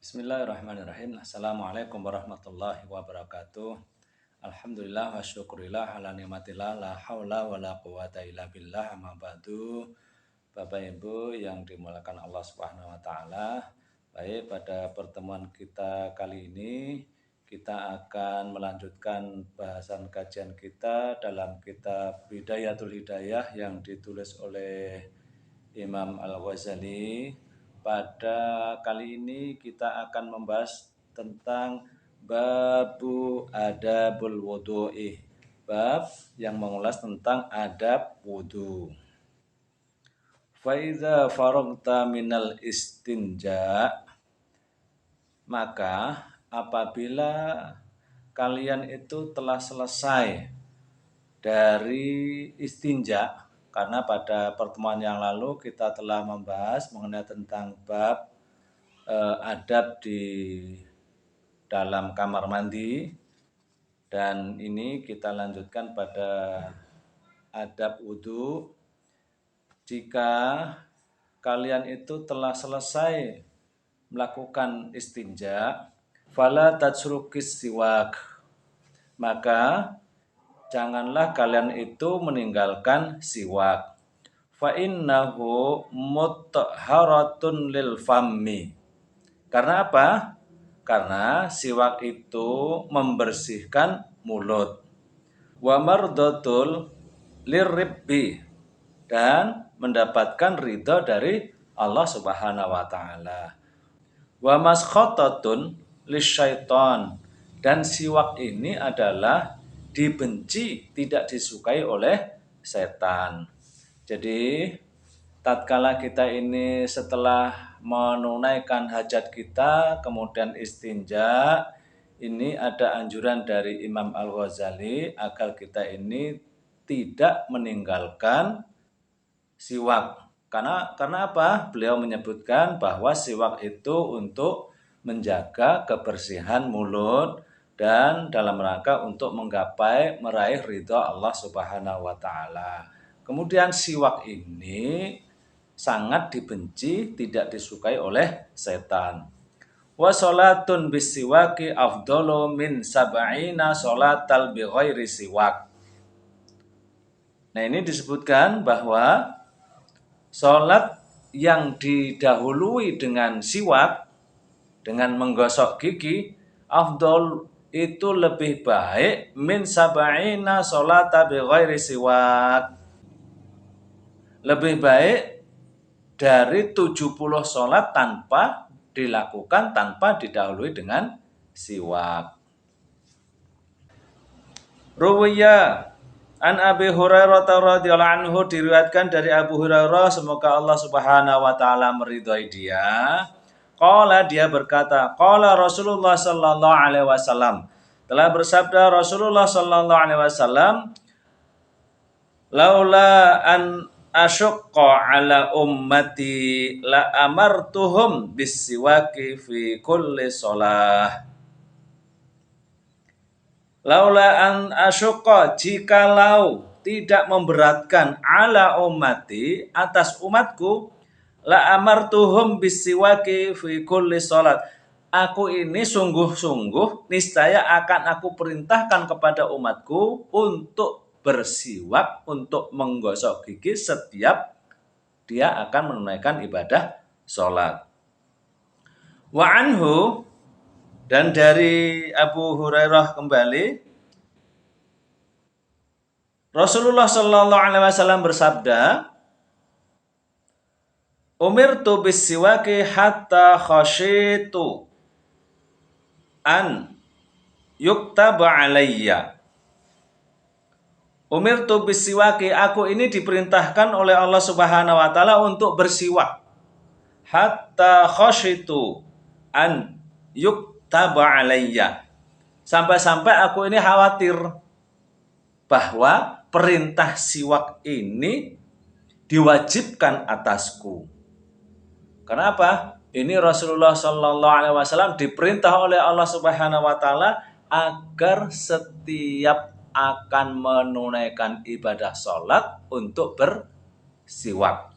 Bismillahirrahmanirrahim. Assalamualaikum warahmatullahi wabarakatuh. Alhamdulillah wa syukurillah ala nikmatillah la haula wa la quwata illa billah amma ba'du. Bapak Ibu yang dimuliakan Allah Subhanahu wa taala. Baik, pada pertemuan kita kali ini kita akan melanjutkan bahasan kajian kita dalam kitab Bidayatul Hidayah yang ditulis oleh Imam Al-Ghazali. Pada kali ini kita akan membahas tentang babu adabul wudu'i, bab yang mengulas tentang adab wudu. Fa iza faragta minal istinja, maka apabila kalian itu telah selesai dari istinja, karena pada pertemuan yang lalu kita telah membahas mengenai tentang bab adab di dalam kamar mandi, dan ini kita lanjutkan pada adab wudu. Jika kalian itu telah selesai melakukan istinja, fala tatsrukis siwak, maka janganlah kalian itu meninggalkan siwak. Fa innahu mutahharatun lil fammi. Karena apa? Karena siwak itu membersihkan mulut. Wa mardatul lirribbi, dan mendapatkan ridho dari Allah Subhanahu wa taala. Wa maskhatatun lisyaiton, dan siwak ini adalah dibenci, tidak disukai oleh setan. Jadi tatkala kita ini setelah menunaikan hajat kita kemudian istinja, ini ada anjuran dari Imam Al-Ghazali agar kita ini tidak meninggalkan siwak. Karena apa? Beliau menyebutkan bahwa siwak itu untuk menjaga kebersihan mulut dan dalam rangka untuk meraih ridha Allah Subhanahu wa taala. Kemudian siwak ini sangat dibenci, tidak disukai oleh setan. Wa sholatun bisiwaki afdalu min sab'ina sholatal bi ghairi siwak. Nah, ini disebutkan bahwa sholat yang didahului dengan siwak, dengan menggosok gigi, afdol itu lebih baik min sab'ina sholata bi ghairi siwak. Lebih baik dari 70 sholat tanpa didahului dengan siwak. Ruwiya an Abi Hurairah radhiyallahu anhu, diriwayatkan dari Abu Hurairah, semoga Allah Subhanahu wa taala meridhai dia. Qala, dia berkata, qala Rasulullah sallallahu alaihi wasallam, telah bersabda Rasulullah sallallahu alaihi wasallam, laula an asyqa ala ummati la amartuhum bisiwaki fi kulli shalah. Laula an asyqa, jikalau tidak memberatkan, ala ummati, atas umatku, la amartuhum bisiwaki fi kulli salat, aku ini sungguh-sungguh niscaya akan aku perintahkan kepada umatku untuk bersiwak, untuk menggosok gigi setiap dia akan menunaikan ibadah sholat. Wa anhu, dan dari Abu Hurairah kembali, Rasulullah sallallahu alaihi wasallam bersabda, umirtu bisiwaki hatta khashitu an yuktaba alayya. Umirtu bisiwaki, aku ini diperintahkan oleh Allah Subhanahu wa taala untuk bersiwak. Hatta khashitu an yuktaba alayya. Sampai-sampai aku ini khawatir bahwa perintah siwak ini diwajibkan atasku. Kenapa? Ini Rasulullah sallallahu alaihi wasallam diperintah oleh Allah Subhanahu wa taala agar setiap akan menunaikan ibadah sholat untuk bersiwak.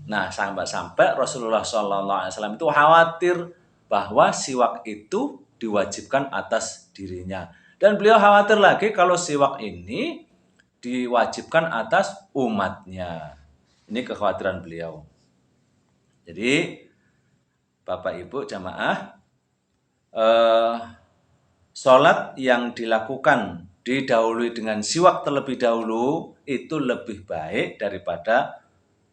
Nah, sampai-sampai Rasulullah sallallahu alaihi wasallam itu khawatir bahwa siwak itu diwajibkan atas dirinya. Dan beliau khawatir lagi kalau siwak ini diwajibkan atas umatnya. Ini kekhawatiran beliau. Jadi Bapak Ibu jamaah, sholat yang dilakukan didahului dengan siwak terlebih dahulu itu lebih baik daripada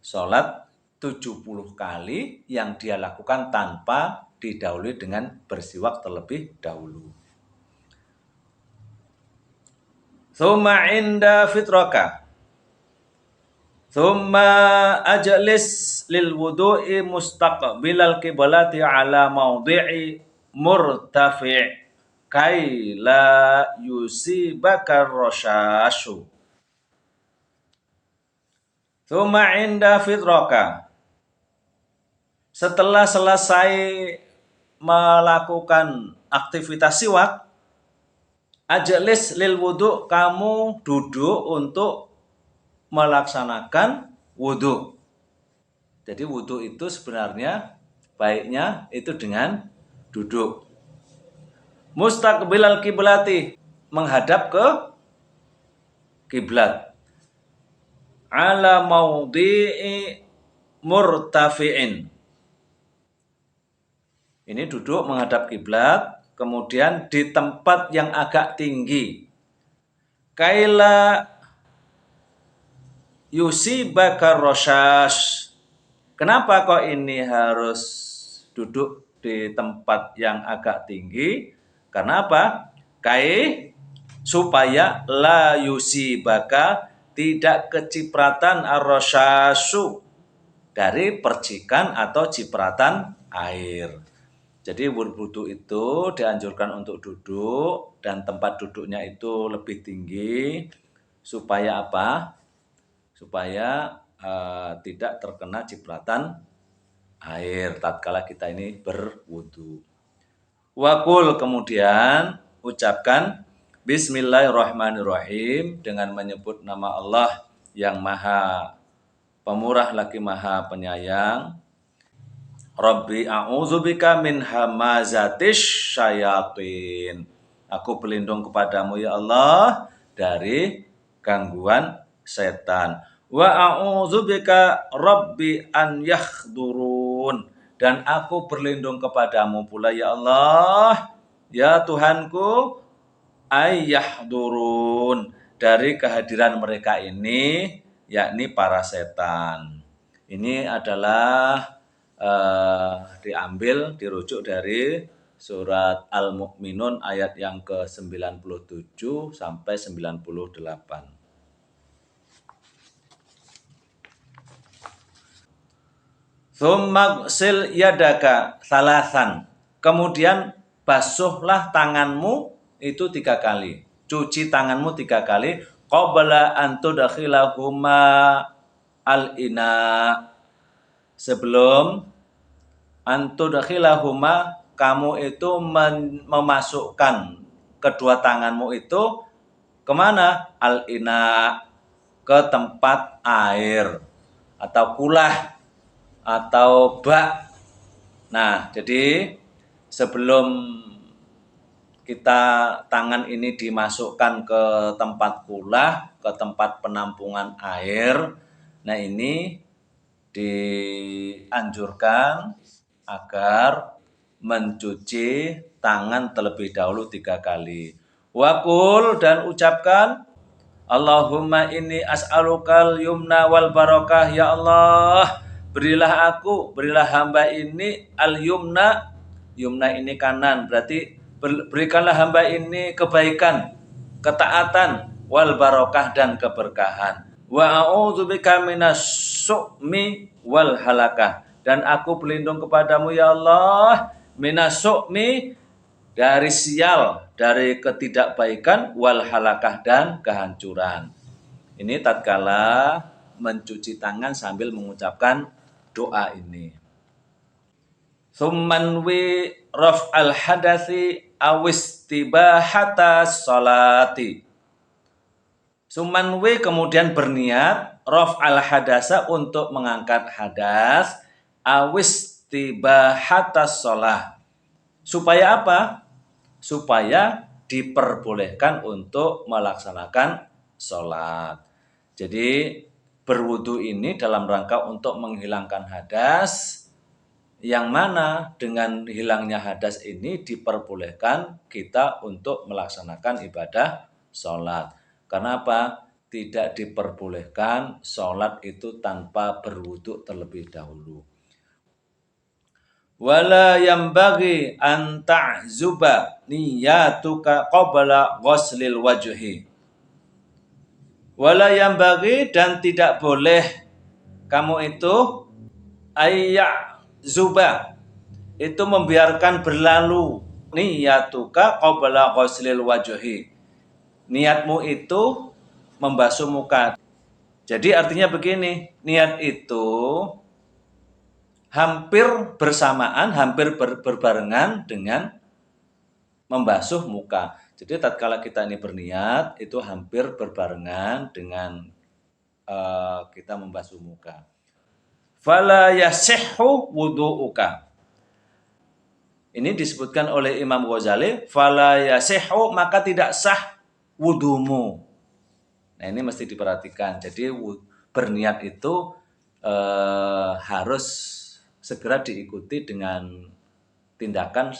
sholat 70 kali yang dia lakukan tanpa didahului dengan bersiwak terlebih dahulu. Tsumma inda fitraka Thumma ajlis lil wudu'i mustaqbilal qiblati ala mawdi'i murtafi' kai la yusibaka rasyashu. Thumma inda fitraka, setelah selesai melakukan aktivitas siwak, ajlis lil wudu', kamu duduk untuk melaksanakan wudhu. Jadi wudhu itu sebenarnya baiknya itu dengan duduk. Mustaqbilal kiblati, menghadap ke kiblat. Ala maudhi'i murtafi'in. Ini duduk menghadap kiblat, kemudian di tempat yang agak tinggi. Kaila yusibaka rasyash. Kenapa kok ini harus duduk di tempat yang agak tinggi? Karena apa? Supaya la yusibaka, tidak kecipratan ar-rasyashu, dari percikan atau cipratan air. Jadi wudhu itu dianjurkan untuk duduk dan tempat duduknya itu lebih tinggi supaya apa? Supaya tidak terkena cipratan air tatkala kita ini berwudu. Wakul, kemudian ucapkan Bismillahirrahmanirrahim dengan menyebut nama Allah yang maha pemurah lagi maha penyayang. Rabbi a'udzubika min hamazatish syayatin. Aku berlindung kepadamu ya Allah dari gangguan setan. Wa a'udzubika rabbi an yakhdurun, dan aku berlindung kepadamu pula ya Allah, ya Tuhanku, ayyahdurun, dari kehadiran mereka ini, yakni para setan. Ini adalah dirujuk dari surat Al-Mu'minun ayat yang ke-97 sampai 98. Tsummaghsil yadaka salasan. Kemudian basuhlah tanganmu itu 3 kali. Cuci tanganmu 3 kali. Qabla an tudkhilahuma al-ina. Sebelum an tudkhilahuma, kamu itu memasukkan kedua tanganmu itu kemana? Al-ina, ke tempat air atau kulah atau bak. Nah, jadi sebelum kita tangan ini dimasukkan ke tempat kulah, ke tempat penampungan air, nah ini dianjurkan agar mencuci tangan terlebih dahulu 3 kali. Wakul, dan ucapkan Allahumma inni as'alukal yumna wal barakah. Ya Allah, berilah hamba ini al-yumna. Yumna ini kanan, berarti berikanlah hamba ini kebaikan, ketaatan, wal barakah, dan keberkahan. Wa a'udzubika minas su'mi wal halakah, dan aku berlindung kepadamu ya Allah minas su'mi, dari sial, dari ketidakbaikan, wal halakah, dan kehancuran. Ini tatkala mencuci tangan sambil mengucapkan doa ini. Tsummanwi raf'al hadasi awistibahata sholati. Tsummanwi, kemudian berniat raf'al hadasa, untuk mengangkat hadas, awistibahata sholah, Supaya apa? Supaya diperbolehkan untuk melaksanakan sholat. Jadi berwudu ini dalam rangka untuk menghilangkan hadas, yang mana dengan hilangnya hadas ini diperbolehkan kita untuk melaksanakan ibadah sholat. Karena apa? Tidak diperbolehkan sholat itu tanpa berwudu terlebih dahulu. Wala yambaghi an ta'zuba niyatuka qabla ghuslil wajhi. Wala yambaghi, dan tidak boleh kamu itu ayya zuba, itu membiarkan berlalu niyatuka qabla ghuslil wajhi. Niatmu itu membasuh muka. Jadi artinya begini, niat itu hampir bersamaan, hampir berbarengan dengan membasuh muka. Jadi tatkala kita ini berniat, itu hampir berbarengan dengan kita membasuh muka. Fala yasihhu wudu'uka. Ini disebutkan oleh Imam Ghazali, fala yasihhu, maka tidak sah wudumu. Nah, ini mesti diperhatikan. Jadi berniat itu harus segera diikuti dengan tindakan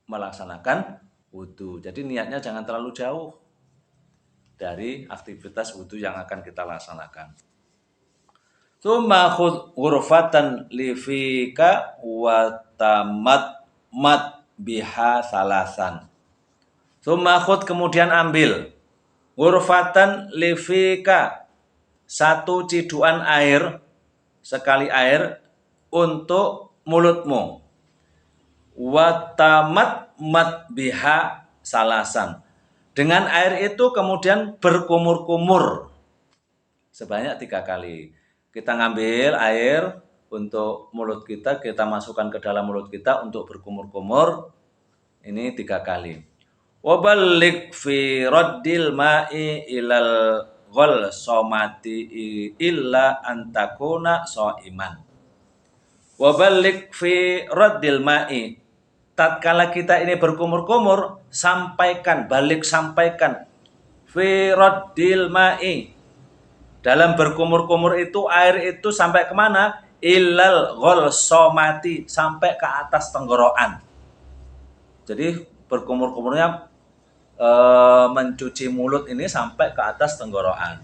melaksanakan wudu. Jadi niatnya jangan terlalu jauh dari aktivitas wudu yang akan kita laksanakan. Tsumma khudh ghurfatan li fika wa tamat biha salasan. Tsumma khudh, kemudian ambil, ghurfatan li fika, satu ciduan air, sekali air untuk mulutmu. Wa tamat biha salasan. Dengan air itu kemudian berkumur-kumur sebanyak 3 kali. Kita ngambil air untuk mulut kita, kita masukkan ke dalam mulut kita untuk berkumur-kumur. Ini 3 kali. Waballik fi raddil ma'i ilal ghalsamati illa antakuna so'iman. Waballik fi raddil ma'i, tatkala kita ini berkumur-kumur, sampaikan, balik sampaikan. Fi raddil ma'i, dalam berkumur-kumur itu air itu sampai kemana? Ilal ghalsamati, sampai ke atas tenggorokan. Jadi berkumur-kumurnya mencuci mulut ini sampai ke atas tenggorokan.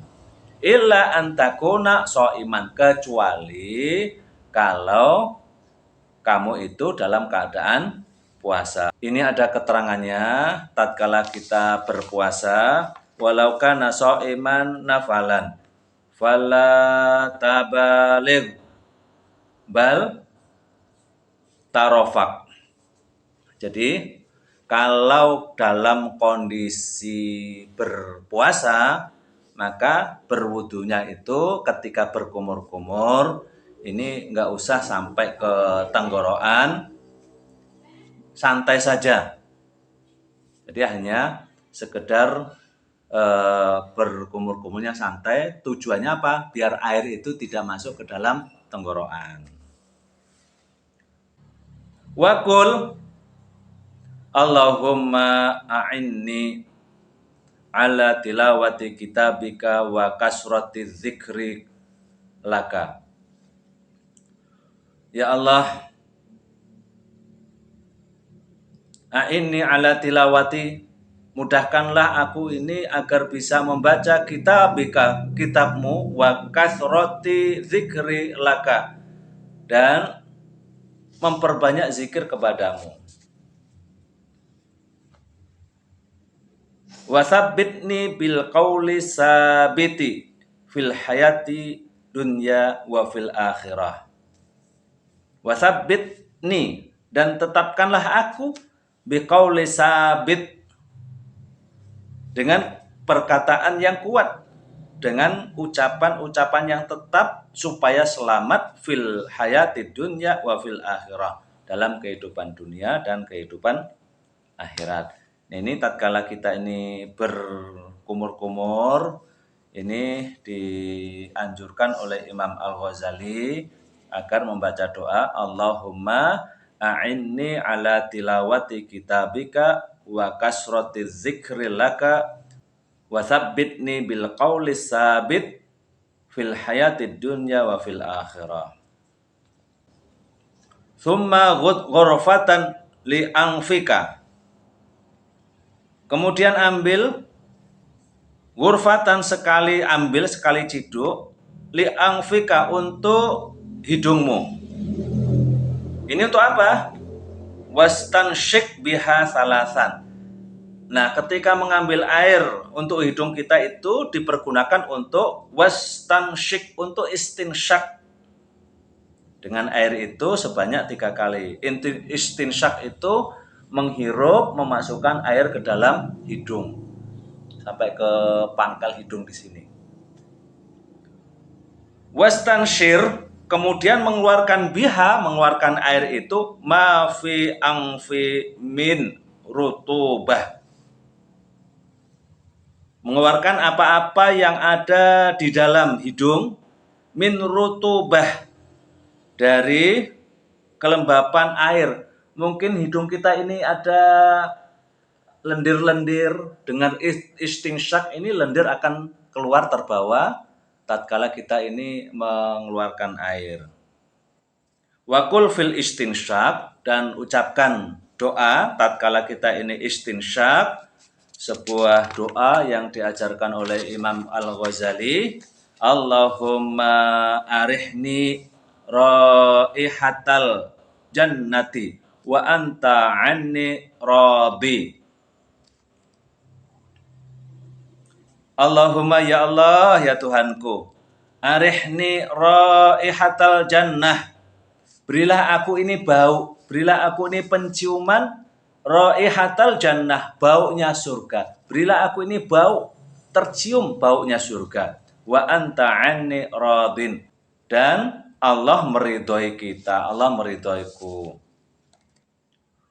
Illa antakuna so'iman, kecuali kalau kamu itu dalam keadaan puasa. Ini ada keterangannya, tatkala kita berpuasa, walau kana so'iman nafalan fala tabaligh bal tarofak. Jadi kalau dalam kondisi berpuasa, maka berwudunya itu ketika berkumur-kumur ini nggak usah sampai ke tenggorokan, santai saja. Jadi hanya sekedar berkumur-kumurnya santai. Tujuannya apa? Biar air itu tidak masuk ke dalam tenggorokan. Wakul Allahumma a'inni ala tilawati kitabika wa kasrati dzikri laka. Ya Allah, a'inni ala tilawati, mudahkanlah aku ini agar bisa membaca kitabika, kitabmu, wa kasrati dzikri laka, dan memperbanyak zikir kepadamu. Wasabbitni bil qauli sabiti fil hayati dunya wa fil akhirah. Wasabbitni, dan tetapkanlah aku biqauli sabit, dengan perkataan yang kuat, dengan ucapan-ucapan yang tetap, supaya selamat fil hayati dunya wa fil akhirah, dalam kehidupan dunia dan kehidupan akhirat. Nah, ini tatkala kita ini berkumur-kumur, ini dianjurkan oleh Imam Al-Ghazali agar membaca doa Allahumma a'inni ala tilawati kitabika wa kasrati dzikri laka wa tsabbitni bil qawli sabit fil hayatid dunya wa fil akhirah. Thumma ghurfatan li anfika. Kemudian ambil ghurfatan sekali, ambil sekali ciduk li anfika untuk hidungmu. Ini untuk apa? Wastansyik biha salasan. Nah, ketika mengambil air untuk hidung kita itu dipergunakan untuk wastansyik, untuk istinsyak. Dengan air itu sebanyak 3 kali. Istinsyak itu menghirup, memasukkan air ke dalam hidung sampai ke pangkal hidung di sini. Wastansyir, kemudian mengeluarkan biha, mengeluarkan air itu ma fi angfi min rutubah. Mengeluarkan apa-apa yang ada di dalam hidung min rutubah, dari kelembapan air. Mungkin hidung kita ini ada lendir-lendir, dengan istinsyak ini lendir akan keluar, terbawa tatkala kita ini mengeluarkan air. Wakul fil istinsyak, dan ucapkan doa tatkala kita ini istinsyak, sebuah doa yang diajarkan oleh Imam Al-Ghazali. Allahumma arihni raihatal jannati wa anta anni radi. Allahumma, ya Allah, ya Tuhanku, arihni raihatal jannah, berilah aku ini bau, berilah aku ini penciuman raihatal jannah, baunya surga. Berilah aku ini bau, tercium baunya surga. Wa anta anni radin, dan Allah meridhoi kita, Allah meridhoiku.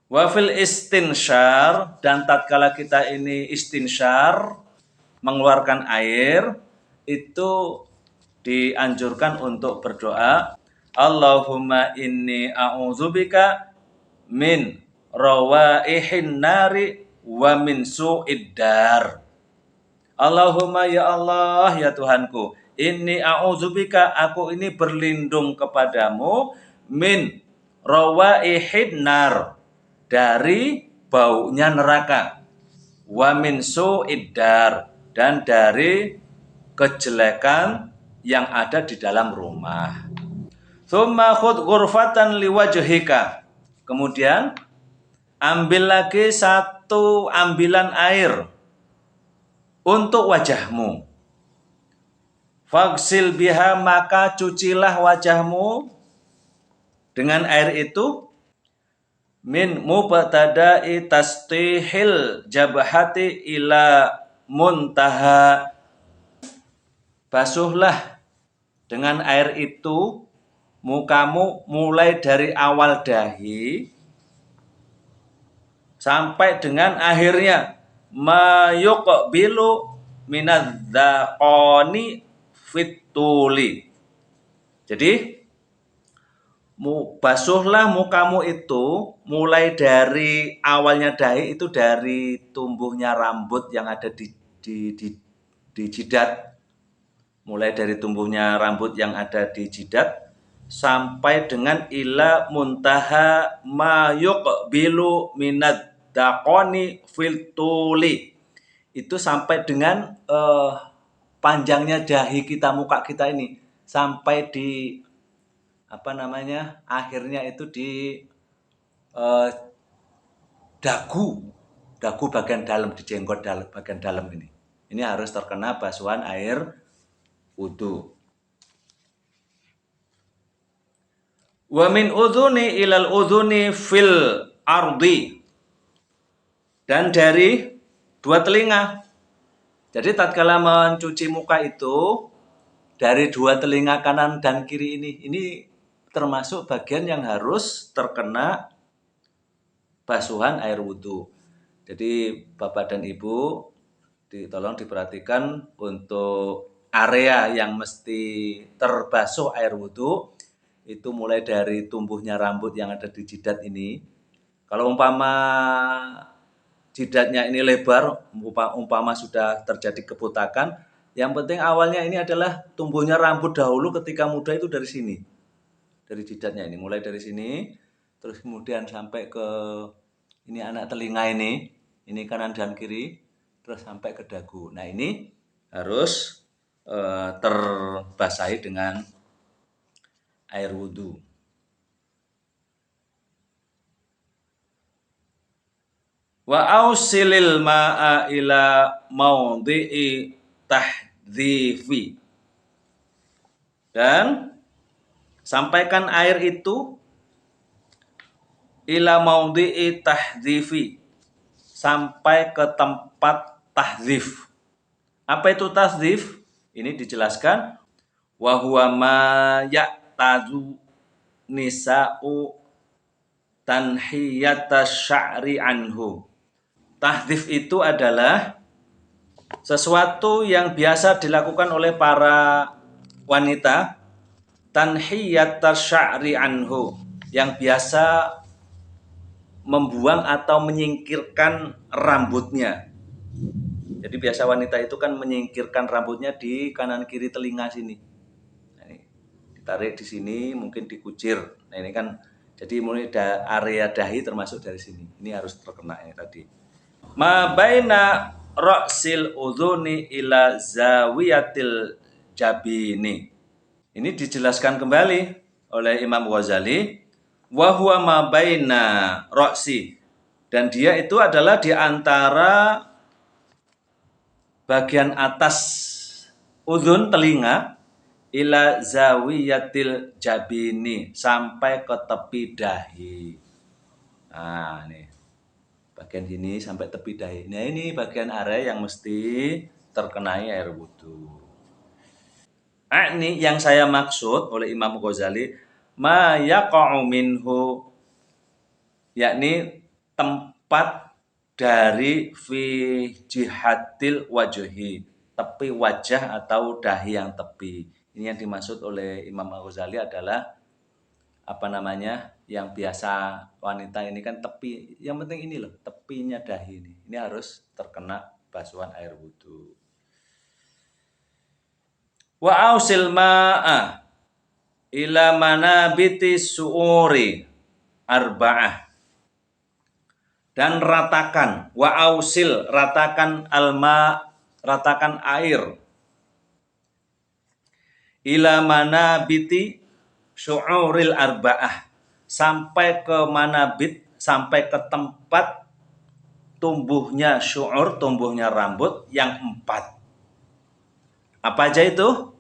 Wa fil istinsyar, dan tatkala kita ini istinsyar, mengeluarkan air, itu dianjurkan untuk berdoa, Allahumma inni a'udzubika min rawaihin nari wa min su'id dar. Allahumma, ya Allah, ya Tuhanku, inni a'udzubika, aku ini berlindung kepadamu, min rawaihin nar, dari baunya neraka, wa min su'id dar, dan dari kejelekan yang ada di dalam rumah. Tsumma khudh ghurfatan liwajhika. Kemudian ambil lagi satu ambilan air untuk wajahmu. Faghsil biha, maka cucilah wajahmu dengan air itu. Min mubtada'i tastihil jabhati ila muntaha. Basuhlah dengan air itu mukamu mulai dari awal dahi sampai dengan akhirnya. Mayuqbilu minadzaqani fituli. Jadi basuhlah mukamu itu mulai dari awalnya dahi, itu dari tumbuhnya rambut yang ada di jidat. Mulai dari tumbuhnya rambut yang ada di jidat sampai dengan ila muntaha ma yuqbilu minad daqoni filtuli, itu sampai dengan panjangnya dahi kita, muka kita ini, sampai di akhirnya itu di dagu bagian dalam, di jenggot bagian dalam ini. Ini harus terkena basuhan air wudu. Wa min udhuni ilal udhuni fil ardi, dan dari dua telinga. Jadi tatkala mencuci muka itu dari dua telinga kanan dan kiri ini termasuk bagian yang harus terkena basuhan air wudu. Jadi Bapak dan Ibu tolong diperhatikan untuk area yang mesti terbasuh air wudu itu mulai dari tumbuhnya rambut yang ada di jidat ini. Kalau umpama jidatnya ini lebar, umpama sudah terjadi kebotakan, yang penting awalnya ini adalah tumbuhnya rambut dahulu ketika muda itu dari sini. Dari jidatnya ini, mulai dari sini, terus kemudian sampai ke ini anak telinga ini kanan dan kiri, terus sampai ke dagu. Nah ini harus terbasahi dengan air wudhu. Wa ausilil ma'a ila maudhi'i tahdhifi. Dan sampaikan air itu ila maudhi'i tahdhifi, sampai ke tempat tahdhif. Apa itu tahdhif? Ini dijelaskan wa huwa ma ya'tazu nisa'u tanhiyata sya'ri anhu. Tahdhif itu adalah sesuatu yang biasa dilakukan oleh para wanita, tanhiyata sya'ri anhu, yang biasa membuang atau menyingkirkan rambutnya. Jadi biasa wanita itu kan menyingkirkan rambutnya di kanan kiri telinga sini. Nah, ini ditarik di sini, mungkin dikucir. Nah ini kan jadi mulai area dahi termasuk dari sini. Ini harus terkena ini tadi. Ma baina ra'sil udhuni ila zawiyatil jabini. Ini dijelaskan kembali oleh Imam Ghazali, wa huwa ma baina ra'si, dan dia itu adalah di antara bagian atas udhun telinga ila zawiyatil jabini, sampai ke tepi dahi. Nah, ini bagian sini sampai tepi dahi. Nah, ini bagian area yang mesti terkenai air wudhu. Ini yang saya maksud oleh Imam Ghazali, ma yaqa'u minhu, yakni tempat dari fi jihatil wajhi, tepi wajah atau dahi yang tepi. Ini yang dimaksud oleh Imam Ghazali adalah apa namanya, yang biasa wanita ini kan tepi, yang penting ini loh, tepinya dahi ini. Ini harus terkena basuhan air wudhu. Wa ausil ma'a ila manabiti su'uri arba'ah, dan ratakan, wa ausil, ratakan alma, ratakan air, ila manabiti su'uril arba'ah, sampai ke manabit, sampai ke tempat tumbuhnya syu'ur, tumbuhnya rambut yang 4. Apa aja itu?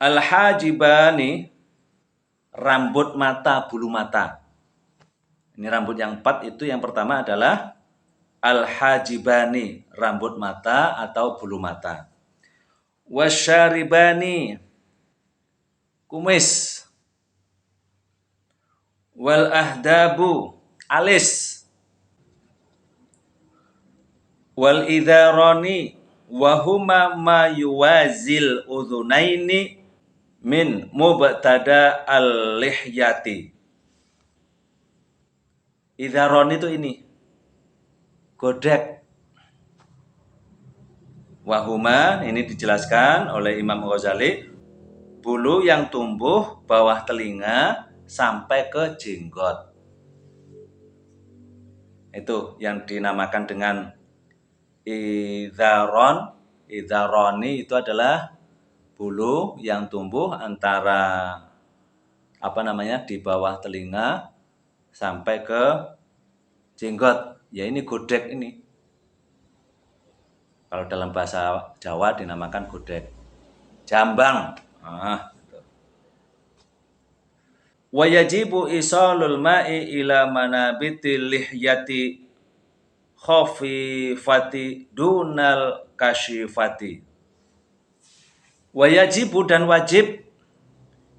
Al-hajibani, rambut mata, bulu mata. Ini rambut yang 4 itu, yang pertama adalah al-hajibani, rambut mata atau bulu mata. Wasyaribani, kumis. Wal ahdabu, alis. Wal idharani, wahuma ma yuwazil udhunaini min mubtada al-lihyati. Idharon itu ini, godek. Wahuma, ini dijelaskan oleh Imam Ghazali, bulu yang tumbuh bawah telinga sampai ke jenggot. Itu yang dinamakan dengan idharon. Idharoni itu adalah bulu yang tumbuh antara apa namanya, di bawah telinga sampai ke jenggot. Ya ini godek ini. Kalau dalam bahasa Jawa dinamakan godek. Jambang. Gitu. Wa yajibu isalul ma'i ila manabitil lihyati khafifati dunal kasyifati. Wajibu, dan wajib,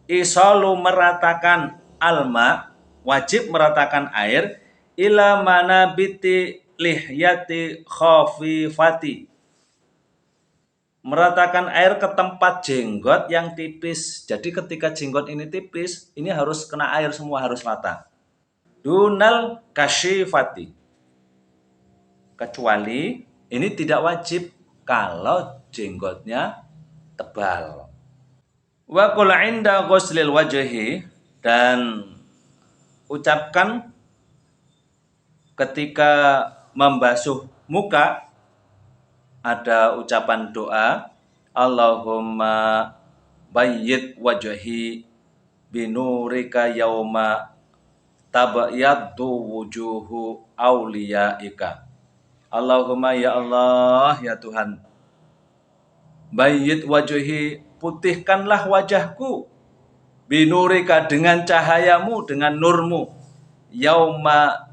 isalu, meratakan, alma, wajib meratakan air, ila manabiti lihyati khafifati, meratakan air ke tempat jenggot yang tipis. Jadi ketika jenggot ini tipis, ini harus kena air semua, harus rata. Dunal kasyifati. Kecuali ini tidak wajib kalau jenggotnya tebal. Wa qul 'inda ghuslil wajhi, dan ucapkan ketika membasuh muka ada ucapan doa, Allahumma bayyid wajhi binurika yauma tabayyaddu wujuhu auliyaika. Allahumma ya Allah, ya Tuhan, bayyid wajhi, putihkanlah wajahku, binurika, dengan cahayamu, dengan nurmu, yauma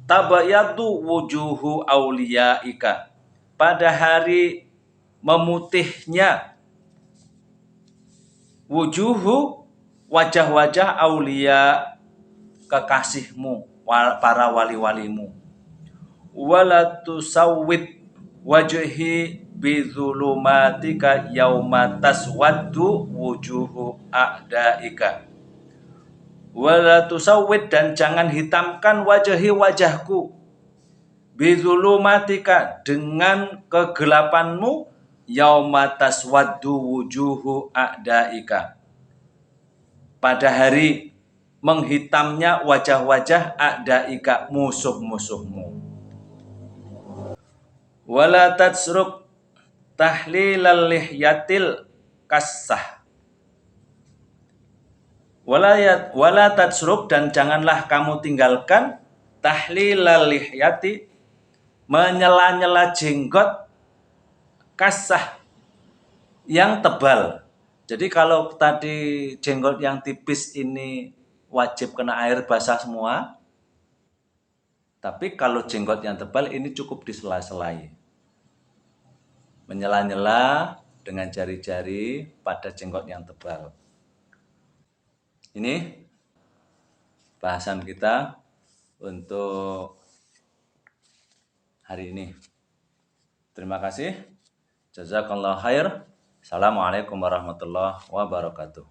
tabayyaddu wujuhu auliyaika, pada hari memutihnya wujuhu, wajah-wajah aulia, kekasihmu, para wali-walimu. Wala tusawwid wajhi bizulumatika yauma taswaddu wujuhu a'daika. Wala tusawwid, dan jangan hitamkan wajahku bizulumatika, dengan kegelapanmu, yauma taswaddu wujuhu a'daika, pada hari menghitamnya wajah-wajah a'daika, musuh-musuhmu. Wala tatsruk tahlilal lihyatil kassah. Wala tatsruk, dan janganlah kamu tinggalkan tahlilal lihyati, menyela-nyela jenggot, kassah, yang tebal. Jadi kalau tadi jenggot yang tipis ini wajib kena air basah semua, tapi kalau jenggot yang tebal ini cukup disela-selai. Menyela-nyela dengan jari-jari pada jenggot yang tebal. Ini bahasan kita untuk hari ini. Terima kasih. Jazakallahu khair. Assalamualaikum warahmatullahi wabarakatuh.